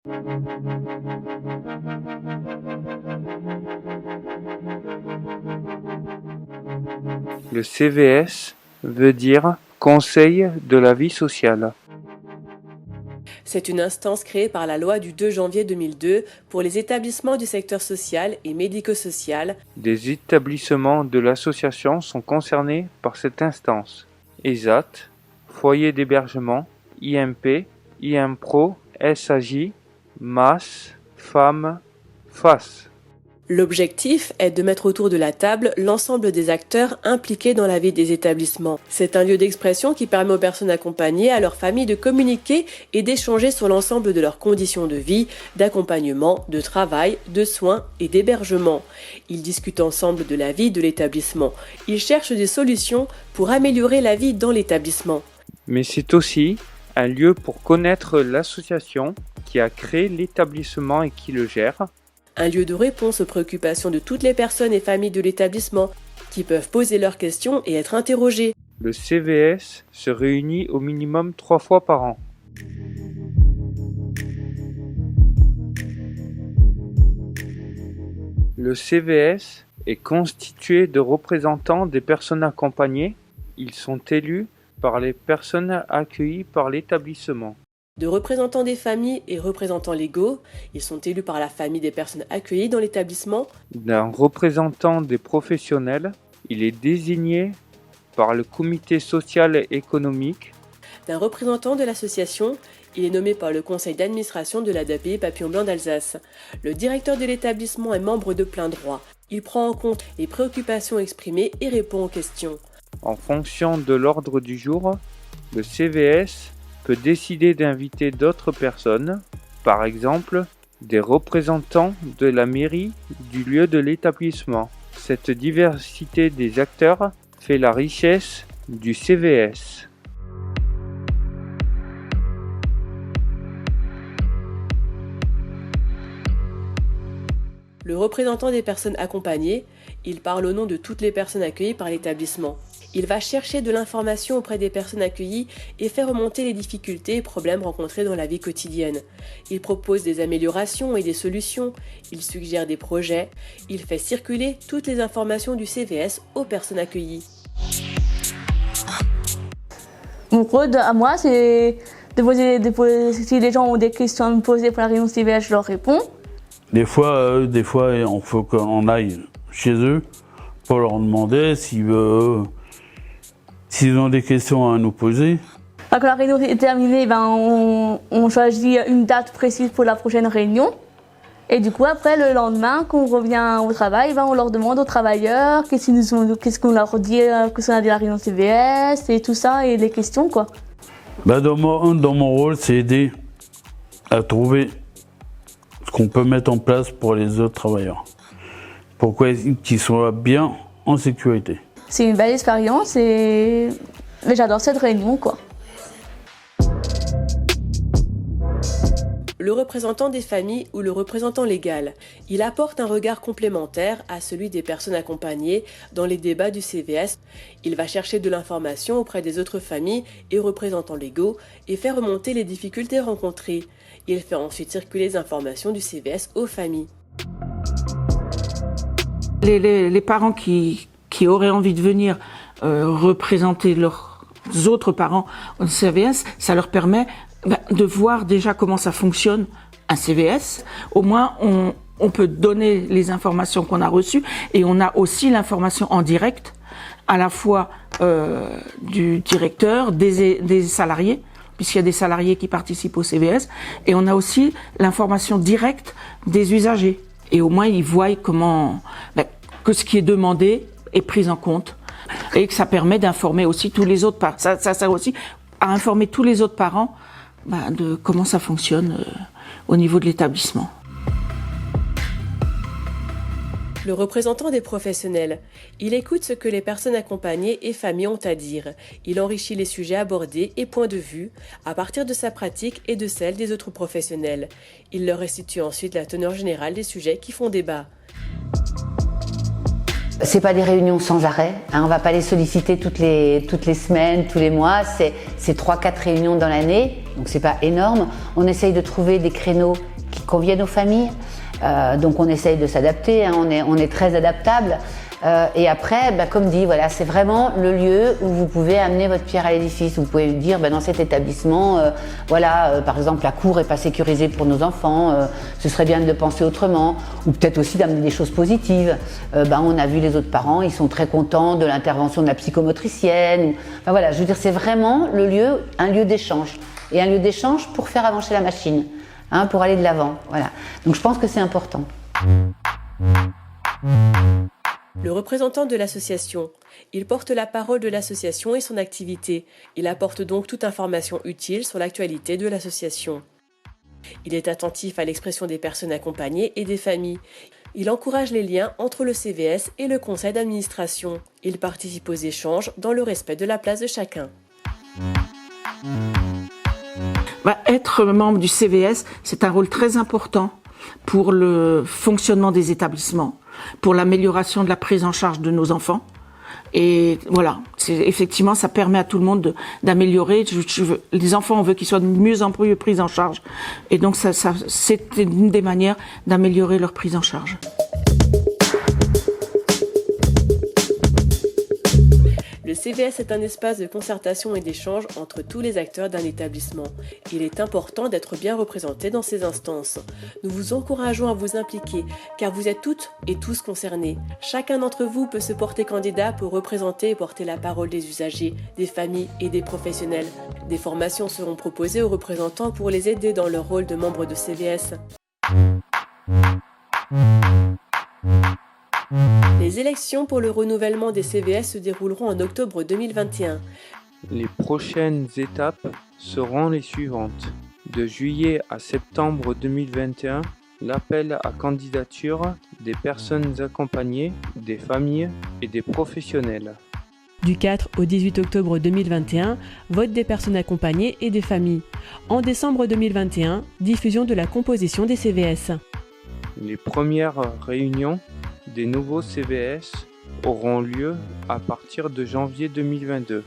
Le CVS veut dire Conseil de la vie sociale. C'est une instance créée par la loi du 2 janvier 2002 pour les établissements du secteur social et médico-social. Des établissements de l'association sont concernés par cette instance. ESAT, Foyer d'hébergement, IMP, IMPRO, SAJ, MAS, Femmes, FAS. L'objectif est de mettre autour de la table l'ensemble des acteurs impliqués dans la vie des établissements. C'est un lieu d'expression qui permet aux personnes accompagnées, à leurs familles de communiquer et d'échanger sur l'ensemble de leurs conditions de vie, d'accompagnement, de travail, de soins et d'hébergement. Ils discutent ensemble de la vie de l'établissement. Ils cherchent des solutions pour améliorer la vie dans l'établissement. Mais c'est aussi un lieu pour connaître l'association qui a créé l'établissement et qui le gère. Un lieu de réponse aux préoccupations de toutes les personnes et familles de l'établissement qui peuvent poser leurs questions et être interrogées. Le CVS se réunit au minimum 3 fois par an. Le CVS est constitué de représentants des personnes accompagnées. Ils sont élus par les personnes accueillies par l'établissement. De représentants des familles et représentants légaux, ils sont élus par la famille des personnes accueillies dans l'établissement. D'un représentant des professionnels, il est désigné par le comité social et économique. D'un représentant de l'association, il est nommé par le conseil d'administration de l'ADAPI Papillon Blanc d'Alsace. Le directeur de l'établissement est membre de plein droit. Il prend en compte les préoccupations exprimées et répond aux questions. En fonction de l'ordre du jour, le CVS peut décider d'inviter d'autres personnes, par exemple des représentants de la mairie du lieu de l'établissement. Cette diversité des acteurs fait la richesse du CVS. Le représentant des personnes accompagnées, il parle au nom de toutes les personnes accueillies par l'établissement. Il va chercher de l'information auprès des personnes accueillies et faire remonter les difficultés et problèmes rencontrés dans la vie quotidienne. Il propose des améliorations et des solutions, il suggère des projets, il fait circuler toutes les informations du CVS aux personnes accueillies. Mon rôle à moi, c'est de poser, si les gens ont des questions à me poser pour la réunion CVS, je leur réponds. Des fois, il faut qu'on aille chez eux pour leur demander s'ils ont des questions à nous poser. Quand la réunion est terminée, on choisit une date précise pour la prochaine réunion. Et du coup, après, le lendemain, quand on revient au travail, on leur demande aux travailleurs qu'est-ce qu'on leur dit, qu'est-ce qu'on a dit à la réunion CVS et tout ça, et les questions, quoi. Dans mon rôle, c'est aider à trouver ce qu'on peut mettre en place pour les autres travailleurs. Pour qu'ils soient bien en sécurité. C'est une belle expérience et j'adore cette réunion, quoi. Le représentant des familles ou le représentant légal, il apporte un regard complémentaire à celui des personnes accompagnées dans les débats du CVS. Il va chercher de l'information auprès des autres familles et représentants légaux et faire remonter les difficultés rencontrées. Il fait ensuite circuler les informations du CVS aux familles. Les parents qui auraient envie de venir représenter leurs autres parents au CVS, ça leur permet de voir déjà comment ça fonctionne un CVS. Au moins, on peut donner les informations qu'on a reçues et on a aussi l'information en direct, à la fois du directeur, des salariés, puisqu'il y a des salariés qui participent au CVS, et on a aussi l'information directe des usagers. Et au moins, ils voient que ce qui est demandé est pris en compte et que ça permet d'informer aussi tous les autres parents. Ça sert aussi à informer tous les autres parents de comment ça fonctionne au niveau de l'établissement. Le représentant des professionnels, il écoute ce que les personnes accompagnées et familles ont à dire. Il enrichit les sujets abordés et points de vue à partir de sa pratique et de celle des autres professionnels. Il leur restitue ensuite la teneur générale des sujets qui font débat. C'est pas des réunions sans arrêt, hein, on va pas les solliciter toutes les semaines, tous les mois, c'est 3-4 réunions dans l'année, donc c'est pas énorme. On essaye de trouver des créneaux qui conviennent aux familles, donc on essaye de s'adapter, hein, on est très adaptable. Et après, comme dit, voilà, c'est vraiment le lieu où vous pouvez amener votre pierre à l'édifice. Vous pouvez dire, dans cet établissement, par exemple, la cour est pas sécurisée pour nos enfants, ce serait bien de le penser autrement, ou peut-être aussi d'amener des choses positives. On a vu les autres parents, ils sont très contents de l'intervention de la psychomotricienne. Enfin voilà, je veux dire, c'est vraiment un lieu d'échange, et un lieu d'échange pour faire avancer la machine, hein, pour aller de l'avant. Voilà. Donc je pense que c'est important. Le représentant de l'association. Il porte la parole de l'association et son activité. Il apporte donc toute information utile sur l'actualité de l'association. Il est attentif à l'expression des personnes accompagnées et des familles. Il encourage les liens entre le CVS et le conseil d'administration. Il participe aux échanges dans le respect de la place de chacun. Être membre du CVS, c'est un rôle très important pour le fonctionnement des établissements, pour l'amélioration de la prise en charge de nos enfants. Et voilà, effectivement, ça permet à tout le monde d'améliorer. Les enfants, on veut qu'ils soient de mieux en mieux pris en charge. Et donc, c'est une des manières d'améliorer leur prise en charge. Le CVS est un espace de concertation et d'échange entre tous les acteurs d'un établissement. Il est important d'être bien représenté dans ces instances. Nous vous encourageons à vous impliquer, car vous êtes toutes et tous concernés. Chacun d'entre vous peut se porter candidat pour représenter et porter la parole des usagers, des familles et des professionnels. Des formations seront proposées aux représentants pour les aider dans leur rôle de membres de CVS. Les élections pour le renouvellement des CVS se dérouleront en octobre 2021. Les prochaines étapes seront les suivantes. De juillet à septembre 2021, l'appel à candidature des personnes accompagnées, des familles et des professionnels. Du 4 au 18 octobre 2021, vote des personnes accompagnées et des familles. En décembre 2021, diffusion de la composition des CVS. Les premières réunions des nouveaux CVS auront lieu à partir de janvier 2022.